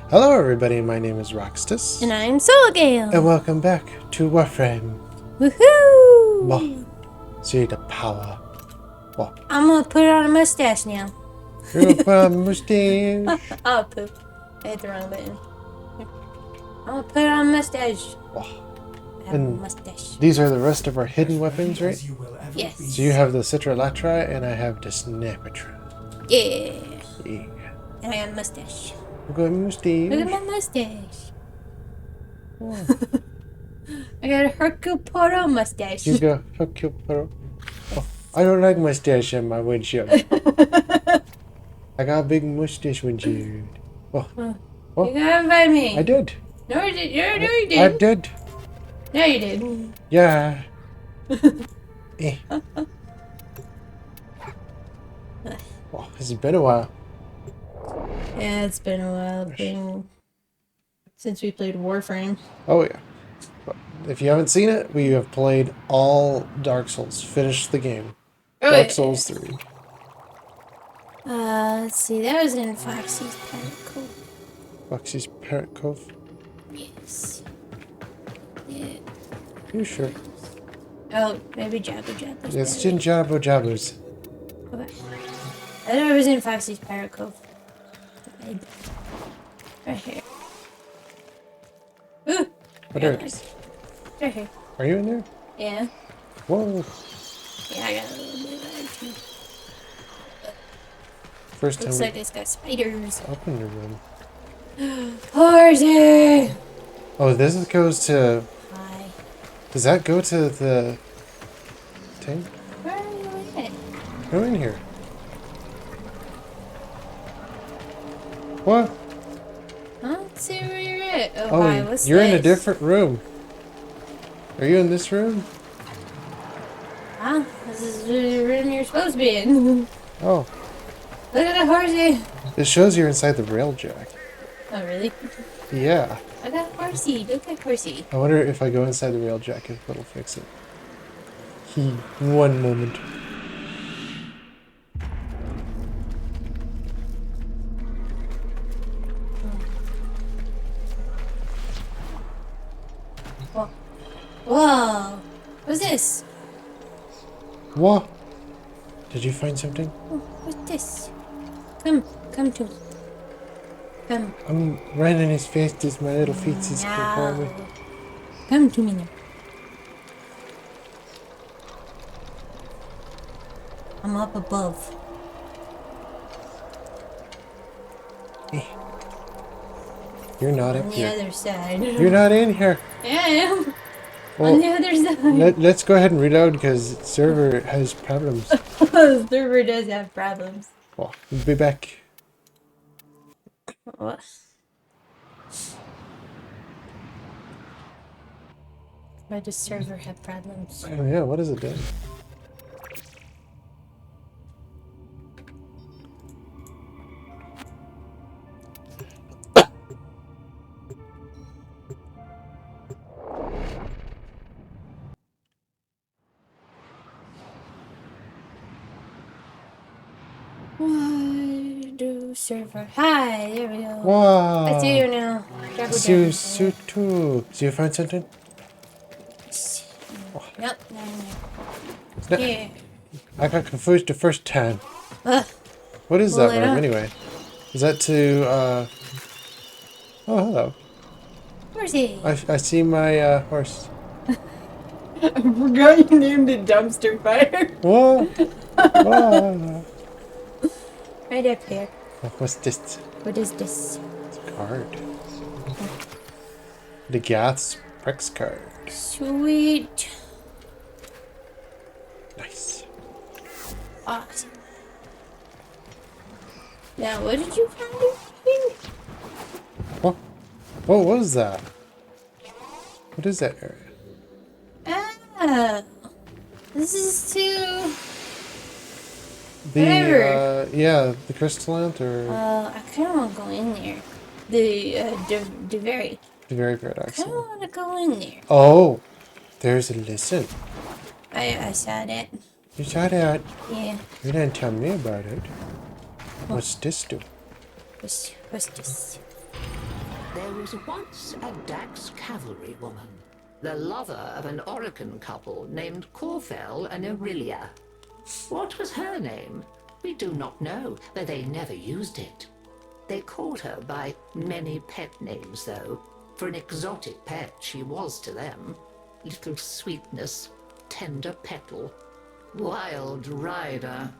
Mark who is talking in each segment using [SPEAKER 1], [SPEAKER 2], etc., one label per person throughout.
[SPEAKER 1] Hello everybody, my name is Roxtus.
[SPEAKER 2] And I'm Solgale.
[SPEAKER 1] And welcome back to Warframe.
[SPEAKER 2] Woohoo!
[SPEAKER 1] Whoa. See the power. Whoa.
[SPEAKER 2] I'm gonna put on a mustache now.
[SPEAKER 1] You're gonna put on a mustache.
[SPEAKER 2] Oh, poop. I hit the wrong button. I'm gonna put on a mustache.
[SPEAKER 1] Whoa.
[SPEAKER 2] I have a mustache.
[SPEAKER 1] These are the rest of our hidden weapons, right?
[SPEAKER 2] Yes.
[SPEAKER 1] So you have the Citra Latra and I have the Snapatra.
[SPEAKER 2] Yeah.
[SPEAKER 1] Yeah.
[SPEAKER 2] And I got a mustache.
[SPEAKER 1] Look at my mustache.
[SPEAKER 2] Look at my mustache. I got a Hercule Poirot mustache.
[SPEAKER 1] You go Hercule Poirot. Oh, I don't like mustache on my windshield. I got a big mustache windshield. Oh.
[SPEAKER 2] You gotta invite me.
[SPEAKER 1] I did.
[SPEAKER 2] No, you did. No, you did.
[SPEAKER 1] I did.
[SPEAKER 2] No, you did.
[SPEAKER 1] Yeah. Eh. Oh, it's been a while.
[SPEAKER 2] Yeah, it's been a while. Since we played Warframe.
[SPEAKER 1] Oh yeah. But if you haven't seen it, we have played all Dark Souls. Finished the game.
[SPEAKER 2] Oh,
[SPEAKER 1] Dark Souls 3.
[SPEAKER 2] Let's see. That was in Foxy's Pirate Cove.
[SPEAKER 1] Foxy's Parrot Cove.
[SPEAKER 2] Yes. Yeah.
[SPEAKER 1] You sure?
[SPEAKER 2] Oh, maybe Jabba Jabba's
[SPEAKER 1] It's
[SPEAKER 2] better.
[SPEAKER 1] in Jabba Jabbas.
[SPEAKER 2] Okay. I thought it was in Foxy's Pirate Cove. Right here. Ooh!
[SPEAKER 1] Oh, there it is.
[SPEAKER 2] Right here.
[SPEAKER 1] Are you in there?
[SPEAKER 2] Yeah.
[SPEAKER 1] Whoa.
[SPEAKER 2] Yeah, I got a little bit of that too.
[SPEAKER 1] First time
[SPEAKER 2] Looks
[SPEAKER 1] we
[SPEAKER 2] like it's got spiders.
[SPEAKER 1] opened the room.
[SPEAKER 2] Horsey!
[SPEAKER 1] Oh, this goes to...
[SPEAKER 2] Hi.
[SPEAKER 1] Does that go to the thing?
[SPEAKER 2] Where are you at?
[SPEAKER 1] Go in here. What?
[SPEAKER 2] Let's see where you're at. Oh,
[SPEAKER 1] Oh,
[SPEAKER 2] hi, what's
[SPEAKER 1] you're
[SPEAKER 2] this?
[SPEAKER 1] in a different room. Are you in this room?
[SPEAKER 2] Huh? This is the room you're supposed to be in.
[SPEAKER 1] Oh,
[SPEAKER 2] Look at the horsey!
[SPEAKER 1] it shows you're inside the railjack.
[SPEAKER 2] Oh, really?
[SPEAKER 1] Yeah.
[SPEAKER 2] I got horsey. Look at horsey.
[SPEAKER 1] I wonder if I go inside the railjack if it'll fix it. One moment.
[SPEAKER 2] Whoa. Whoa. What's this?
[SPEAKER 1] What? Did you find something?
[SPEAKER 2] Oh, what's this? Come to me. Come.
[SPEAKER 1] I'm running as fast as my little feet is for me.
[SPEAKER 2] No. Come to me now. I'm up above.
[SPEAKER 1] You're not
[SPEAKER 2] On
[SPEAKER 1] up
[SPEAKER 2] the
[SPEAKER 1] here.
[SPEAKER 2] other side.
[SPEAKER 1] You're not in here.
[SPEAKER 2] Yeah, I am.
[SPEAKER 1] Well,
[SPEAKER 2] On the other side.
[SPEAKER 1] let's go ahead and reload because server has problems.
[SPEAKER 2] The server does have problems.
[SPEAKER 1] Well, we'll be back.
[SPEAKER 2] What? Why does server have problems?
[SPEAKER 1] Oh yeah, what is it doing?
[SPEAKER 2] Why do server? Hi, there we go.
[SPEAKER 1] Wow.
[SPEAKER 2] I see you now.
[SPEAKER 1] So too. So you find something?
[SPEAKER 2] Yep.
[SPEAKER 1] No,
[SPEAKER 2] Yeah.
[SPEAKER 1] I got confused the first time.
[SPEAKER 2] Ugh.
[SPEAKER 1] What is
[SPEAKER 2] Well,
[SPEAKER 1] that
[SPEAKER 2] I
[SPEAKER 1] room
[SPEAKER 2] don't-
[SPEAKER 1] anyway? Is that to Oh, hello.
[SPEAKER 2] Where's he?
[SPEAKER 1] I see my horse.
[SPEAKER 2] I forgot you named it dumpster fire.
[SPEAKER 1] Whoa. Whoa.
[SPEAKER 2] Right up here.
[SPEAKER 1] What's this?
[SPEAKER 2] What is this?
[SPEAKER 1] It's a card. Dagath's Prex card.
[SPEAKER 2] Sweet.
[SPEAKER 1] Nice.
[SPEAKER 2] Awesome. Now, what did you find here?
[SPEAKER 1] What? What was that? What is that area?
[SPEAKER 2] Ah, this is to.
[SPEAKER 1] The
[SPEAKER 2] Whatever.
[SPEAKER 1] yeah, the crystallant or
[SPEAKER 2] I kind of want to go in there. The very.
[SPEAKER 1] the very
[SPEAKER 2] I kind
[SPEAKER 1] paradox.
[SPEAKER 2] of want to go in there.
[SPEAKER 1] Oh, there's a listen.
[SPEAKER 2] I saw that.
[SPEAKER 1] You saw that?
[SPEAKER 2] Yeah.
[SPEAKER 1] You didn't tell me about it. What's this do?
[SPEAKER 2] What's this?
[SPEAKER 3] was once a Dax cavalrywoman, the lover of an Orokin couple named Corfel and Aurelia. What was her name? We do not know, but they never used it. They called her by many pet names, though. For an exotic pet, she was to them. Little Sweetness, Tender Petal, Wild Rider.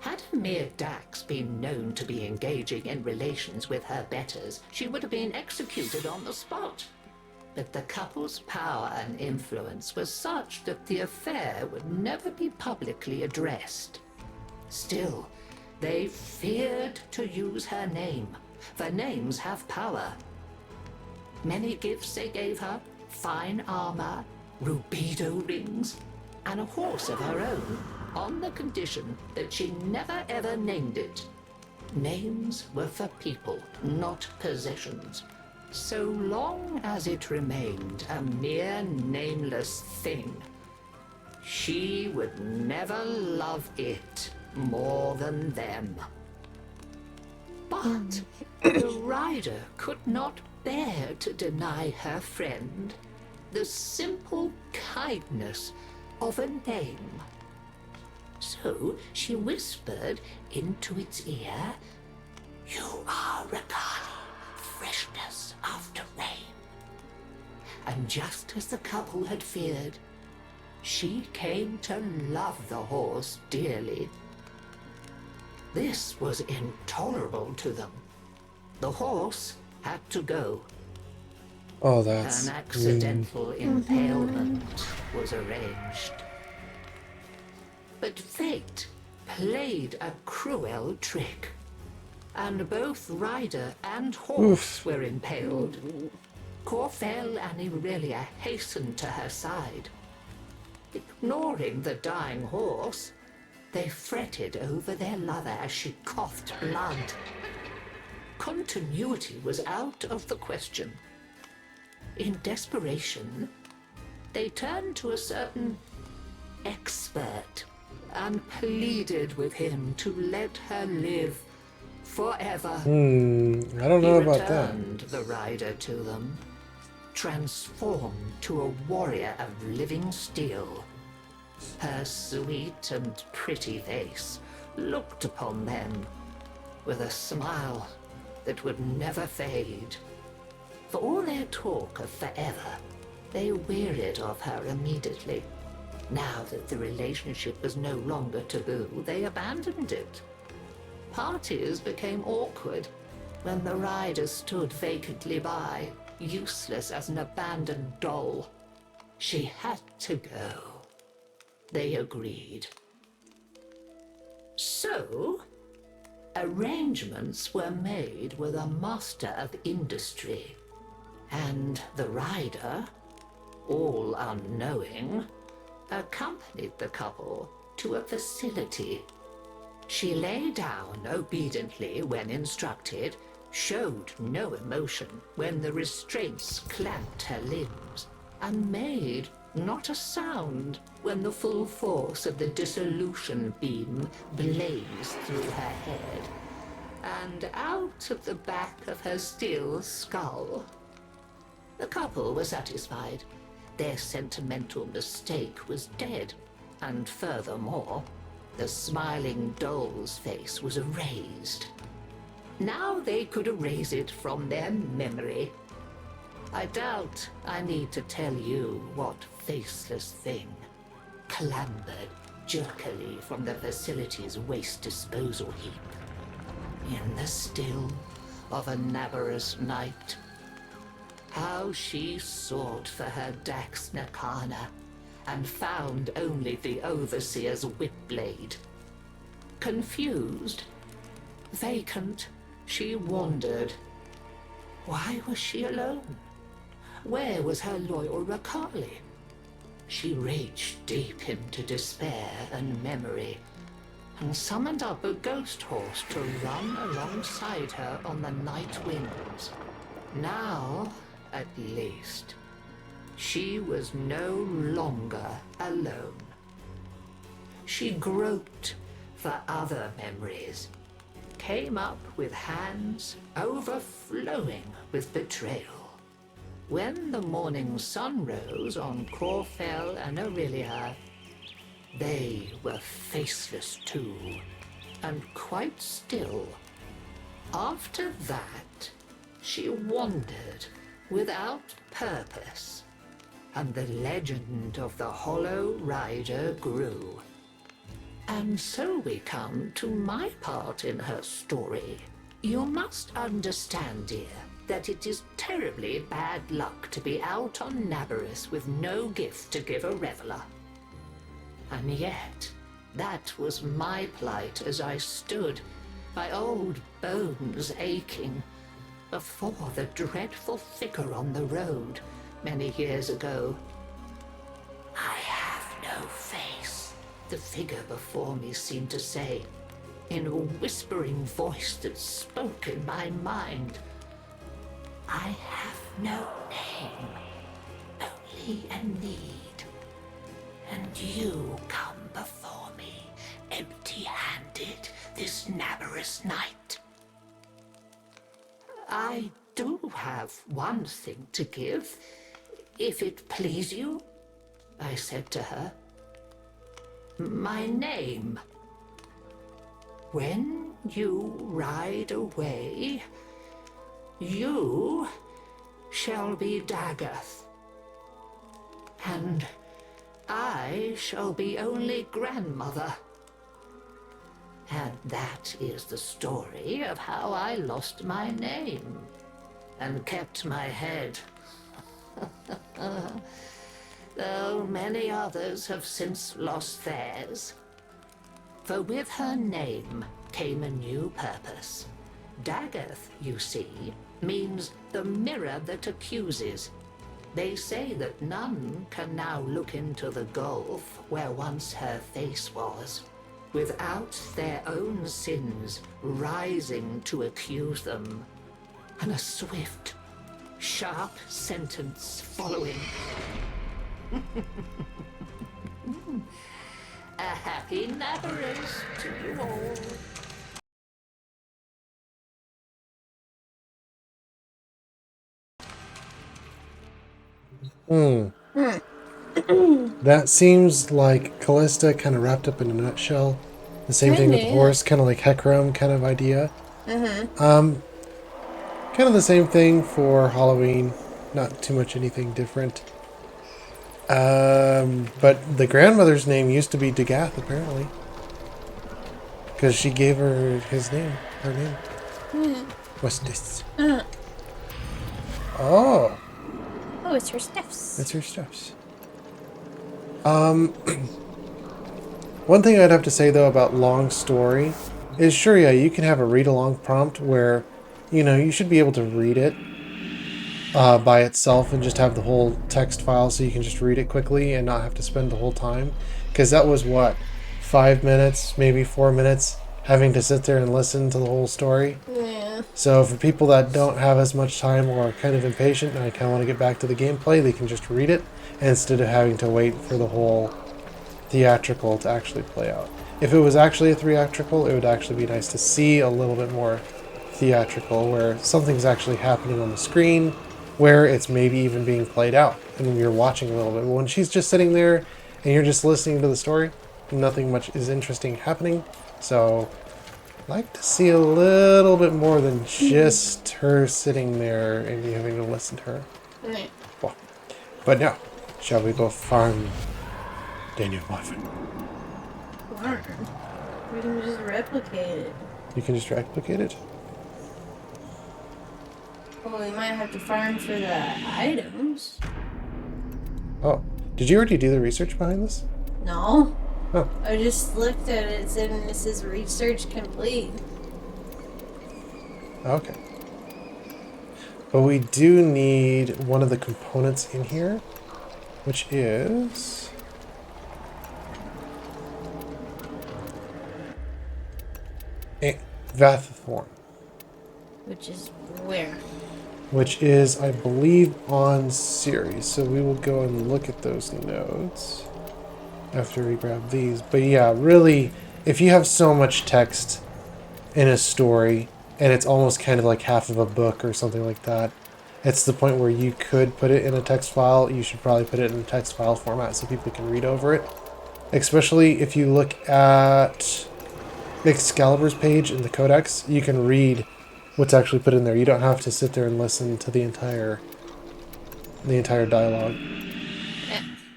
[SPEAKER 3] Had a mere Dax been known to be engaging in relations with her betters, she would have been executed on the spot. But the couple's power and influence was such that the affair would never be publicly addressed. Still, they feared to use her name, for names have power. Many gifts they gave her, fine armor, rubido rings, and a horse of her own, on the condition that she never ever named it. Names were for people, not possessions. So long as it remained a mere nameless thing, she would never love it more than them. But the rider could not bear to deny her friend the simple kindness of a name. So she whispered into its ear, "You are Rakali, freshness after rain." And just as the couple had feared, she came to love the horse dearly. This was intolerable to them. The horse had to go.
[SPEAKER 1] Oh, that's
[SPEAKER 3] An accidental impalement was arranged. But fate played a cruel trick, and both rider and horse were impaled. Corfel and Aurelia hastened to her side. Ignoring the dying horse, they fretted over their lover as she coughed blood. Continuity was out of the question. In desperation, they turned to a certain expert and pleaded with him to let her live forever.
[SPEAKER 1] I don't know about that.
[SPEAKER 3] He returned the rider to them, transformed to a warrior of living steel. Her sweet and pretty face looked upon them with a smile that would never fade. For all their talk of forever, they wearied of her immediately. Now that the relationship was no longer taboo, they abandoned it. Parties became awkward when the rider stood vacantly by, useless as an abandoned doll. She had to go. They agreed. So, arrangements were made with a master of industry, and the rider, all unknowing, accompanied the couple to a facility. She lay down obediently when instructed, showed no emotion when the restraints clamped her limbs, and made not a sound when the full force of the dissolution beam blazed through her head and out of the back of her steel skull. The couple were satisfied. Their sentimental mistake was dead, and furthermore, the smiling doll's face was erased. Now they could erase it from their memory. I doubt I need to tell you what faceless thing clambered jerkily from the facility's waste disposal heap in the still of a Navarus night. How she sought for her Dax Nakana and found only the Overseer's whip-blade. Confused, vacant, she wandered. Why was she alone? Where was her loyal Rakali? She reached deep into despair and memory, and summoned up a ghost horse to run alongside her on the night winds. Now, at least, she was no longer alone. She groped for other memories, came up with hands overflowing with betrayal. When the morning sun rose on Corfell and Aurelia, they were faceless too, and quite still. After that, she wandered without purpose, and the legend of the Hollow Rider grew. And so we come to my part in her story. You must understand, dear, that it is terribly bad luck to be out on Nabarus with no gift to give a reveler. And yet, that was my plight as I stood, my old bones aching, before the dreadful figure on the road many years ago. I have no face, the figure before me seemed to say, in a whispering voice that spoke in my mind. I have no name, only a need, and you come before me empty-handed this Nabarus night. I do have one thing to give, if it please you, I said to her. My name. When you ride away, you shall be Dagath, and I shall be only grandmother. And that is the story of how I lost my name and kept my head. Though many others have since lost theirs. For with her name came a new purpose. Dagath, you see, means the mirror that accuses. They say that none can now look into the gulf where once her face was, without their own sins rising to accuse them, and a swift, sharp sentence following. A happy Nabarus to you all.
[SPEAKER 1] That seems like Callista kind of wrapped up in a nutshell. The same thing with the horse, kind of like Hecarim kind of idea. Kind of the same thing for Halloween. Not too much anything different. But the grandmother's name used to be Dagath, apparently. Because she gave her his name, her name. What's this? Oh.
[SPEAKER 2] Oh, it's her steps.
[SPEAKER 1] It's her steps. One thing I'd have to say, though, about long story is, sure, yeah, you can have a read-along prompt where, you know, you should be able to read it by itself and just have the whole text file so you can just read it quickly and not have to spend the whole time. Because that was, what, 5 minutes, maybe 4 minutes, having to sit there and listen to the whole story?
[SPEAKER 2] Yeah.
[SPEAKER 1] So for people that don't have as much time or are kind of impatient and I kind of want to get back to the gameplay, they can just read it instead of having to wait for the whole theatrical to actually play out. If it was actually a theatrical, it would actually be nice to see a little bit more theatrical, where something's actually happening on the screen, where it's maybe even being played out, and you're watching a little bit. But when she's just sitting there and you're just listening to the story, nothing much is interesting happening. So I'd like to see a little bit more than just her sitting there and you having to listen to her.
[SPEAKER 2] Right.
[SPEAKER 1] Well, but now, shall we go farm Daniel Muffin?
[SPEAKER 2] Farm. We can just replicate it.
[SPEAKER 1] You can just replicate it?
[SPEAKER 2] Well, we might have to farm for the items.
[SPEAKER 1] Oh, did you already do the research behind this?
[SPEAKER 2] No.
[SPEAKER 1] Oh.
[SPEAKER 2] I just looked at it, it said this is research complete.
[SPEAKER 1] Okay. But we do need one of the components in here, which is... Vaththorn.
[SPEAKER 2] Which is where?
[SPEAKER 1] Which is, I believe, on series. So we will go and look at those nodes after we grab these. But yeah, really, if you have so much text in a story, and it's almost kind of like half of a book or something like that. It's the point where you could put it in a text file. You should probably put it in a text file format so people can read over it. Especially if you look at Excalibur's page in the Codex, you can read what's actually put in there. You don't have to sit there and listen to the entire dialogue.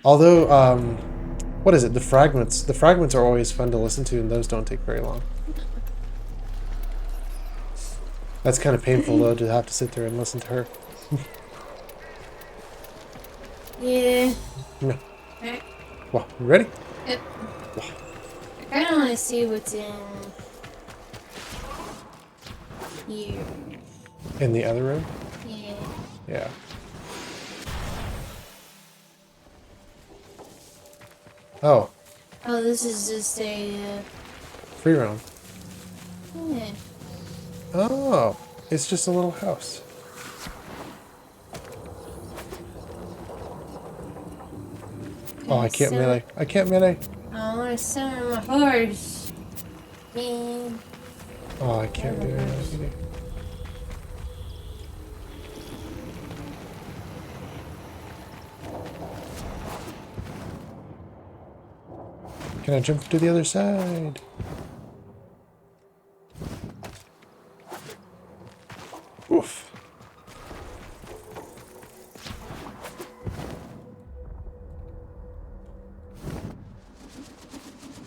[SPEAKER 1] Although, what is it? The fragments. The fragments are always fun to listen to, and those don't take very long. That's kind of painful, though, to have to sit there and listen to her.
[SPEAKER 2] Yeah.
[SPEAKER 1] No.
[SPEAKER 2] Alright.
[SPEAKER 1] Well, you ready?
[SPEAKER 2] Yep. I kind of want to see what's in here.
[SPEAKER 1] In the other room?
[SPEAKER 2] Yeah.
[SPEAKER 1] Yeah. Oh,
[SPEAKER 2] Oh, this is just a.
[SPEAKER 1] free roam.
[SPEAKER 2] Yeah.
[SPEAKER 1] Oh, it's just a little house. Oh, I can't melee. I can't melee.
[SPEAKER 2] I want to summon my horse. Man.
[SPEAKER 1] Oh, I can't do it. Can I jump to the other side? Oof.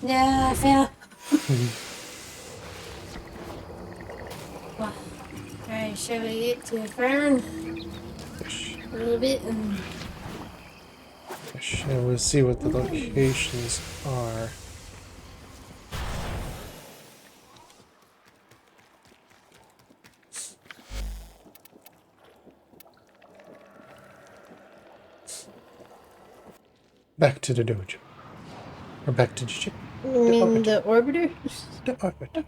[SPEAKER 2] Yeah, I fell. Well, alright, shall we get to a fern? A little bit and.
[SPEAKER 1] And we'll see what the locations are. Back to the dojo. Or back to the ship.
[SPEAKER 2] You mean the orbiter?
[SPEAKER 1] The orbit.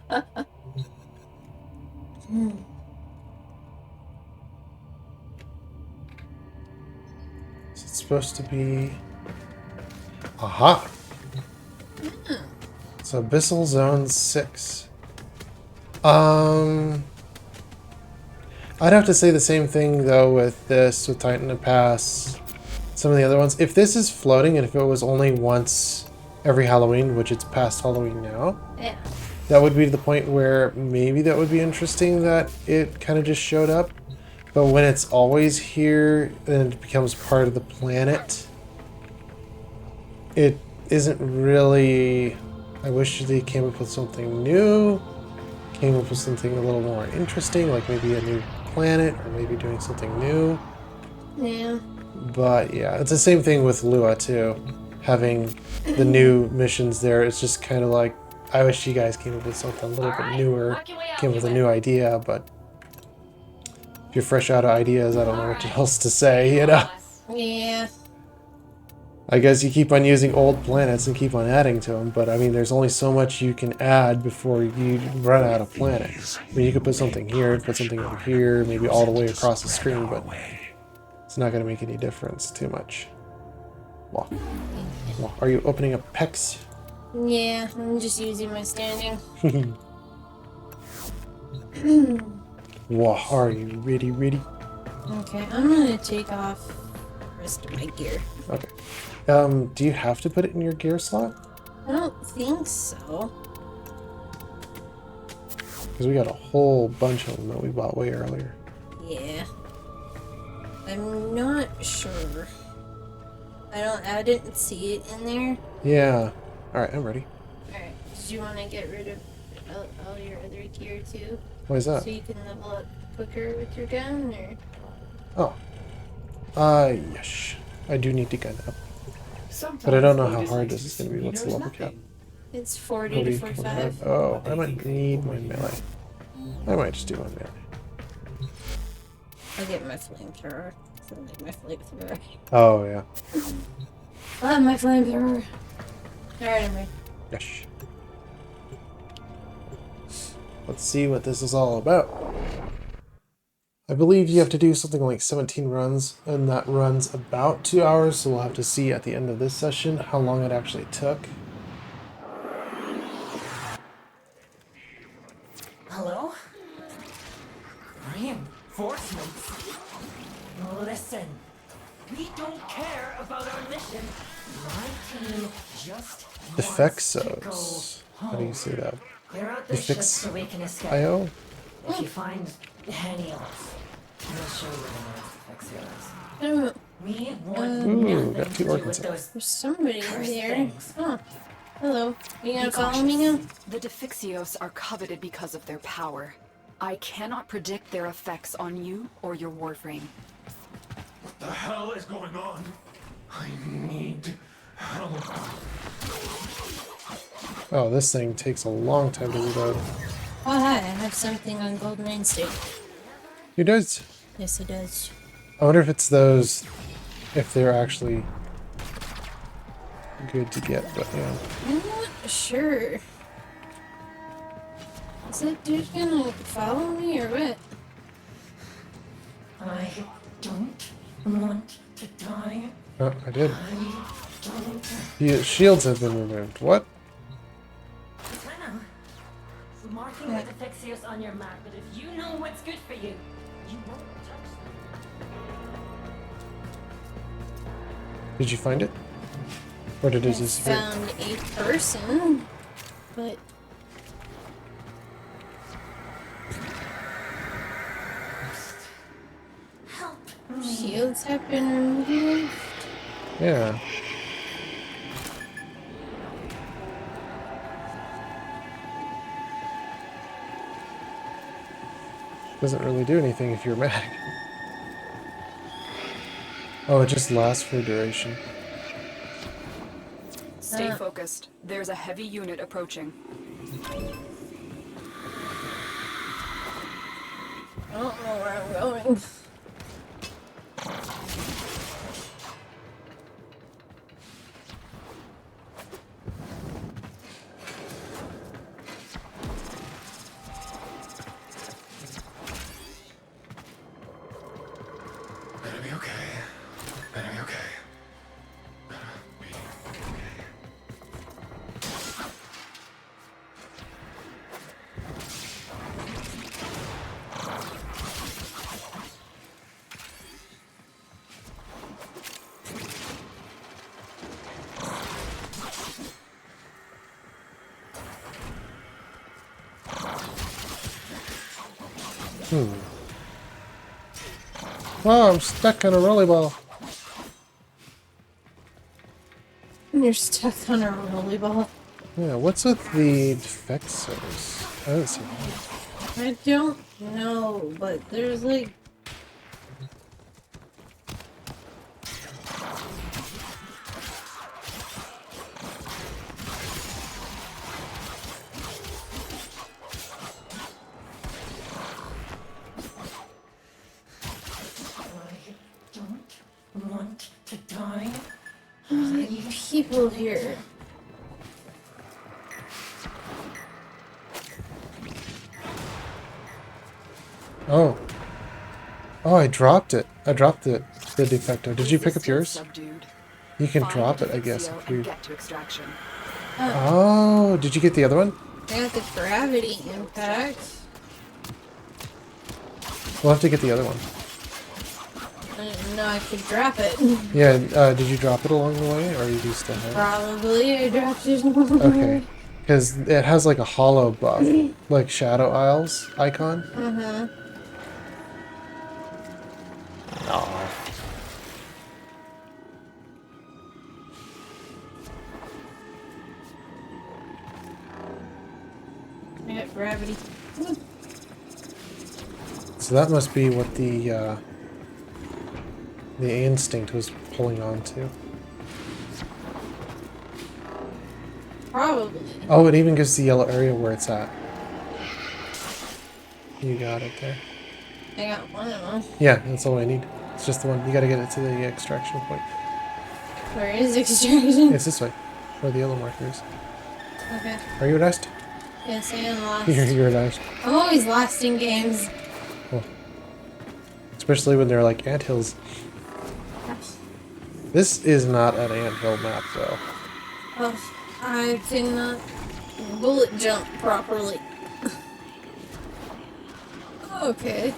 [SPEAKER 1] Is it supposed to be... Aha! So Abyssal Zone 6. I'd have to say the same thing though with this, with Titan and Pass, some of the other ones. If this is floating and if it was only once every Halloween, which it's past Halloween now,
[SPEAKER 2] Yeah.
[SPEAKER 1] that would be the point where maybe that would be interesting that it kind of just showed up. But when it's always here and it becomes part of the planet, it isn't really... I wish they came up with something new, came up with something a little more interesting, like maybe a new planet or maybe doing something new.
[SPEAKER 2] Yeah.
[SPEAKER 1] But yeah, it's the same thing with Lua too. Having the new missions there, it's just kind of like, I wish you guys came up with something a little bit newer, came up with a new idea, but if you're fresh out of ideas, I don't know what else to say, you know?
[SPEAKER 2] Yeah.
[SPEAKER 1] I guess you keep on using old planets and keep on adding to them, but I mean, there's only so much you can add before you run out of planets. I mean, you could put something here, put something over here, maybe all the way across the screen, but it's not going to make any difference too much. Well, are you opening up PEX?
[SPEAKER 2] Yeah, I'm just using my standing.
[SPEAKER 1] Wow, are you ready?
[SPEAKER 2] Okay, I'm gonna take off the rest of my gear.
[SPEAKER 1] Okay. Do you have to put it in your gear slot?
[SPEAKER 2] I don't think so.
[SPEAKER 1] Because we got a whole bunch of them that we bought way earlier.
[SPEAKER 2] Yeah. I'm not sure. I didn't see it in there.
[SPEAKER 1] Yeah. Alright, I'm ready.
[SPEAKER 2] Alright, did you want to get rid of all your other gear too?
[SPEAKER 1] What is that?
[SPEAKER 2] So you can level up quicker with your gun, or?
[SPEAKER 1] Oh. Yes. I do need to gun up. But I don't know how hard this is going to be. What's the level cap?
[SPEAKER 2] It's 40 to 45.
[SPEAKER 1] Oh, I might need my melee. I might just do my melee.
[SPEAKER 2] I'll get my flamethrower. So like my flamethrower.
[SPEAKER 1] Oh, yeah.
[SPEAKER 2] I have my flamethrower. Alright, I'm ready.
[SPEAKER 1] Yes. Let's see what this is all about. I believe you have to do something like 17 runs, and that runs about 2 hours, so we'll have to see at the end of this session how long it actually took.
[SPEAKER 4] don't care about our mission. My team just
[SPEAKER 1] Defexos. How do you say that?
[SPEAKER 4] clear out the ship so we can escape.
[SPEAKER 1] IO?
[SPEAKER 4] If you find any of us, we'll show you the Defexos.
[SPEAKER 2] Oh,
[SPEAKER 4] We want
[SPEAKER 1] Ooh,
[SPEAKER 4] nothing
[SPEAKER 1] got
[SPEAKER 4] to
[SPEAKER 1] two
[SPEAKER 4] do
[SPEAKER 1] organs.
[SPEAKER 4] with those.
[SPEAKER 2] there's somebody in
[SPEAKER 4] Cursed
[SPEAKER 2] here.
[SPEAKER 4] things.
[SPEAKER 2] Huh. Hello. You gonna
[SPEAKER 5] Be
[SPEAKER 2] follow me now?
[SPEAKER 5] cautious. The Defixios are coveted because of their power. I cannot predict their effects on you or your Warframe.
[SPEAKER 6] What the hell is going on? I need help.
[SPEAKER 1] Oh, this thing takes a long time to reload.
[SPEAKER 2] Oh, hi. I have something on Gold Main State.
[SPEAKER 1] Who does?
[SPEAKER 2] Yes, it does.
[SPEAKER 1] I wonder if it's those, if they're actually good to get, but yeah.
[SPEAKER 2] I'm not sure. Is that dude gonna follow me or what?
[SPEAKER 4] I don't want to die.
[SPEAKER 1] Oh, I did.
[SPEAKER 4] I don't.
[SPEAKER 1] The shields have been removed. What?
[SPEAKER 4] Marking the Defexios on your map, but if you know what's good for you, you won't touch them.
[SPEAKER 1] Did you find it? Or did it
[SPEAKER 2] I
[SPEAKER 1] disappear?
[SPEAKER 2] found a person, but
[SPEAKER 4] Help!
[SPEAKER 2] shields have been removed.
[SPEAKER 1] Yeah. Doesn't really do anything if you're mad. Oh, it just lasts for a duration.
[SPEAKER 5] Stay focused. There's a heavy unit approaching.
[SPEAKER 2] I don't know where I'm going.
[SPEAKER 6] Better be okay. Better be okay. Better be okay.
[SPEAKER 1] Oh, I'm stuck on a rollerball.
[SPEAKER 2] You're stuck on a rollerball.
[SPEAKER 1] Yeah, what's with the Defexos? I don't see one.
[SPEAKER 2] I don't know, but there's like
[SPEAKER 4] I don't want to die.
[SPEAKER 2] people here.
[SPEAKER 1] Oh. Oh, I dropped it. I dropped the defector. Did you pick up yours?
[SPEAKER 5] Subdued.
[SPEAKER 1] You can
[SPEAKER 5] Find
[SPEAKER 1] drop
[SPEAKER 5] the
[SPEAKER 1] it, I guess.
[SPEAKER 5] Defixio
[SPEAKER 1] If you...
[SPEAKER 5] and get to extraction.
[SPEAKER 1] Oh, did you get the other one?
[SPEAKER 2] I got the gravity impact.
[SPEAKER 1] We'll have to get the other one.
[SPEAKER 2] I didn't know I could drop it.
[SPEAKER 1] Yeah, did you drop it along the way, or you still have it?
[SPEAKER 2] Probably I dropped it.
[SPEAKER 1] Okay. Because it has like a hollow buff, like Shadow Isles icon.
[SPEAKER 2] Uh-huh.
[SPEAKER 1] Aw.
[SPEAKER 2] I got gravity.
[SPEAKER 1] So that must be what the instinct was pulling on to.
[SPEAKER 2] Probably.
[SPEAKER 1] Oh, it even gives the yellow area where it's at. You got it there.
[SPEAKER 2] I got one of them.
[SPEAKER 1] Yeah, that's all I need. It's just the one. You gotta get it to the extraction point.
[SPEAKER 2] Where is extraction?
[SPEAKER 1] It's this way, where the yellow marker is.
[SPEAKER 2] Okay.
[SPEAKER 1] Are you last?
[SPEAKER 2] Yes, I am lost.
[SPEAKER 1] You're last.
[SPEAKER 2] I'm always lost in games.
[SPEAKER 1] Well, especially when they're like anthills. This is not an anthill map, though.
[SPEAKER 2] Oh, I cannot bullet jump properly. Okay.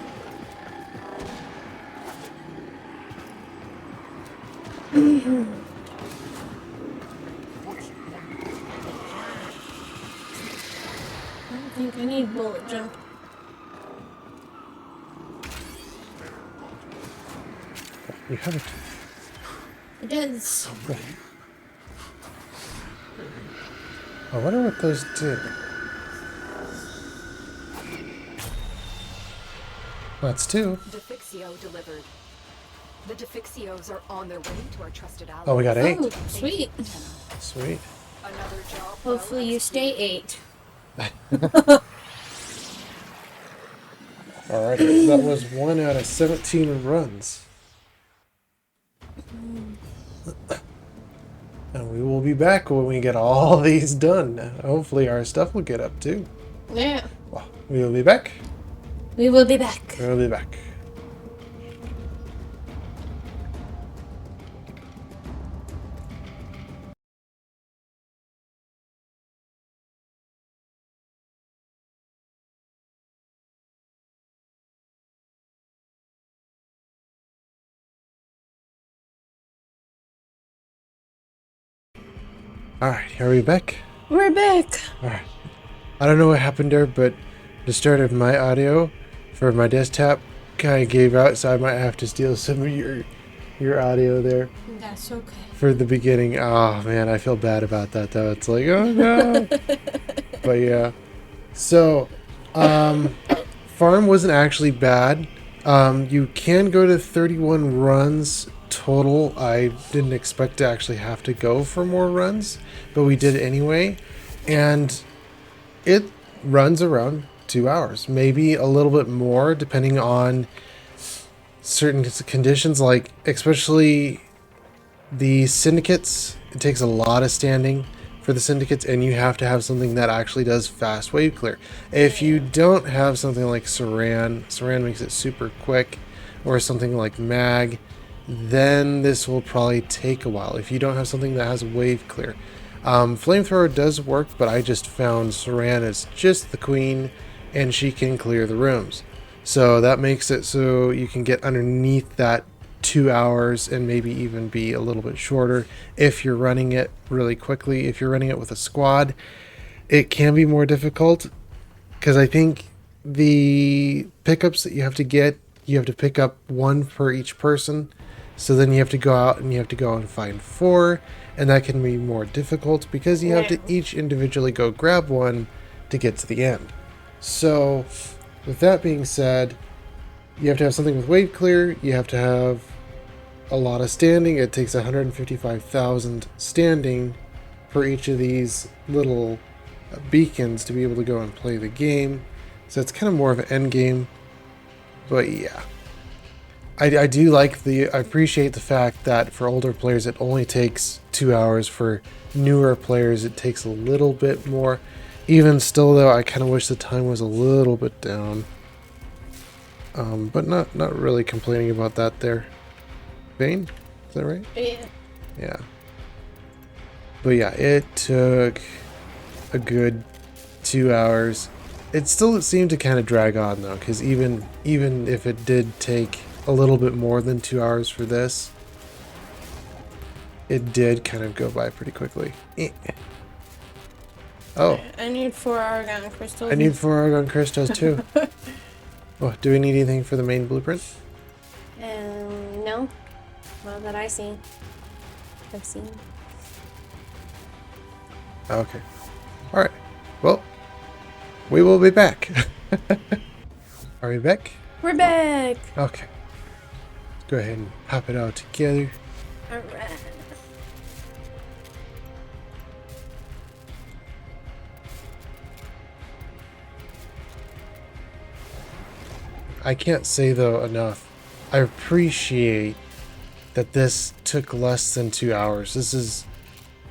[SPEAKER 2] I don't think I need bullet jump.
[SPEAKER 1] You have it.
[SPEAKER 2] It does.
[SPEAKER 1] I wonder what those do. That's two.
[SPEAKER 5] Defixio delivered. The Defixios are on their way to our trusted ally.
[SPEAKER 1] Oh, we got 8.
[SPEAKER 2] Oh, sweet.
[SPEAKER 1] Sweet.
[SPEAKER 5] Another job.
[SPEAKER 2] Hopefully you stay 8.
[SPEAKER 1] Alright, that was 1 out of 17 runs. And we will be back when we get all these done. Hopefully our stuff will get up too.
[SPEAKER 2] Yeah.
[SPEAKER 1] Well, we will be back.
[SPEAKER 2] We will be back.
[SPEAKER 1] We'll be back. Alright, here we back.
[SPEAKER 2] We're back.
[SPEAKER 1] Alright. I don't know what happened there, but the start of my audio for my desktop kind of gave out, so I might have to steal some of your audio there
[SPEAKER 2] That's okay.
[SPEAKER 1] for the beginning. Oh man, I feel bad about that though. It's like, oh no. But yeah. So, farm wasn't actually bad. You can go to 31 runs total. I didn't expect to actually have to go for more runs, but we did anyway. And it runs around 2 hours, maybe a little bit more depending on certain conditions, like especially the syndicates. It takes a lot of standing for the syndicates, and you have to have something that actually does fast wave clear. If you don't have something like Saran makes it super quick, or something like Mag, then this will probably take a while if you don't have something that has wave clear. Flamethrower does work, but I just found Saran is just the queen, and she can clear the rooms. So that makes it so you can get underneath that 2 hours and maybe even be a little bit shorter if you're running it really quickly. If you're running it with a squad, it can be more difficult because I think the pickups that you have to pick up 1 per each person. So then you have to go out and find 4, and that can be more difficult because you have to each individually go grab 1 to get to the end. So with that being said, you have to have something with wave clear, you have to have a lot of standing. It takes 155,000 standing for each of these little beacons to be able to go and play the game. So it's kind of more of an end game. But yeah, I do like I appreciate the fact that for older players it only takes 2 hours. For newer players it takes a little bit more. Even still though, I kind of wish the time was a little bit down. But not really complaining about that there. Bane? Is that right?
[SPEAKER 2] Yeah.
[SPEAKER 1] Yeah. But yeah, it took a good 2 hours. It still seemed to kind of drag on though, because even if it did take a little bit more than 2 hours for this, it did kind of go by pretty quickly. Oh.
[SPEAKER 2] I need 4 argon crystals.
[SPEAKER 1] I need 4 argon crystals too. Oh, do we need anything for the main blueprint?
[SPEAKER 2] No. Not that I've seen.
[SPEAKER 1] Okay. Alright. Well, we will be back. Are we back?
[SPEAKER 2] We're back.
[SPEAKER 1] Okay. Let's go ahead and pop it all together.
[SPEAKER 2] Alright.
[SPEAKER 1] I can't say though enough, I appreciate that this took less than 2 hours. This is,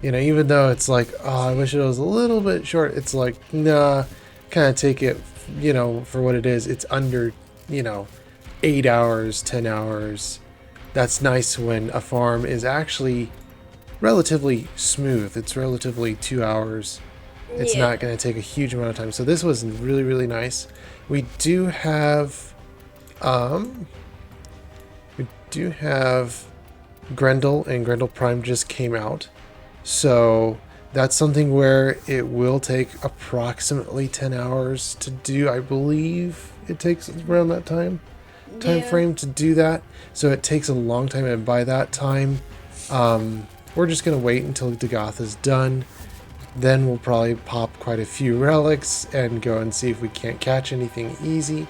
[SPEAKER 1] even though it's like, oh, I wish it was a little bit short, it's like, nah, kind of take it, for what it is. It's under, 8 hours, 10 hours. That's nice when a farm is actually relatively smooth. It's relatively 2 hours. It's not going to take a huge amount of time. So this was really, really nice. We do have Grendel, and Grendel Prime just came out. So that's something where it will take approximately 10 hours to do. I believe it takes around that time frame to do that. So it takes a long time, and by that time, we're just going to wait until Dagath is done. Then we'll probably pop quite a few relics and go and see if we can't catch anything easy,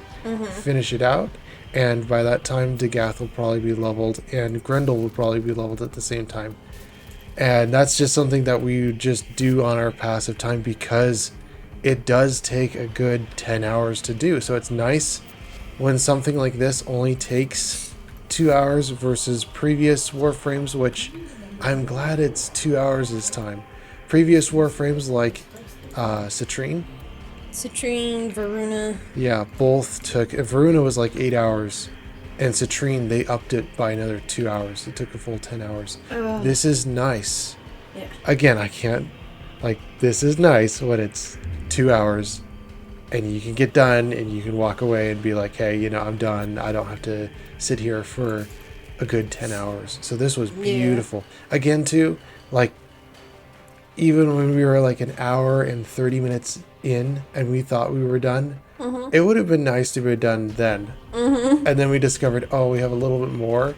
[SPEAKER 1] finish it out. And by that time, Dagath will probably be leveled, and Grendel will probably be leveled at the same time. And that's just something that we just do on our passive time, because it does take a good 10 hours to do. So it's nice when something like this only takes 2 hours versus previous Warframes, which I'm glad it's 2 hours this time. Previous Warframes like Citrine,
[SPEAKER 2] Varuna.
[SPEAKER 1] yeah, both took. Varuna was like 8 hours, and Citrine, they upped it by another 2 hours. It took a full 10 hours. This is nice.
[SPEAKER 2] Yeah.
[SPEAKER 1] Again, I can't, like, this is nice when it's 2 hours and you can get done and you can walk away and be like, hey, you know, I'm done. I don't have to sit here for a good 10 hours. So this was beautiful. Again, too, like, even when we were like an hour and 30 minutes in and we thought we were done, it would have been nice to be done then. And then we discovered, oh, we have a little bit more,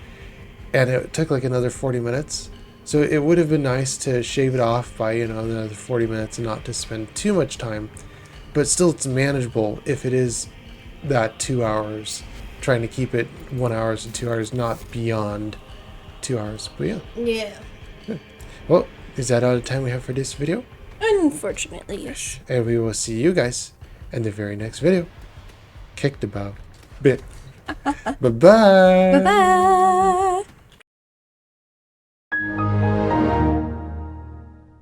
[SPEAKER 1] and it took like another 40 minutes. So it would have been nice to shave it off by, you know, another 40 minutes and not to spend too much time. But still, it's manageable if it is that 2 hours. Trying to keep it 1 hour to 2 hours, not beyond 2 hours. But yeah.
[SPEAKER 2] Yeah.
[SPEAKER 1] Well, is that all the time we have for this video?
[SPEAKER 2] Unfortunately, yes.
[SPEAKER 1] And we will see you guys in the very next video. Kick the bow. Bit. Bye-bye.
[SPEAKER 2] Bye-bye.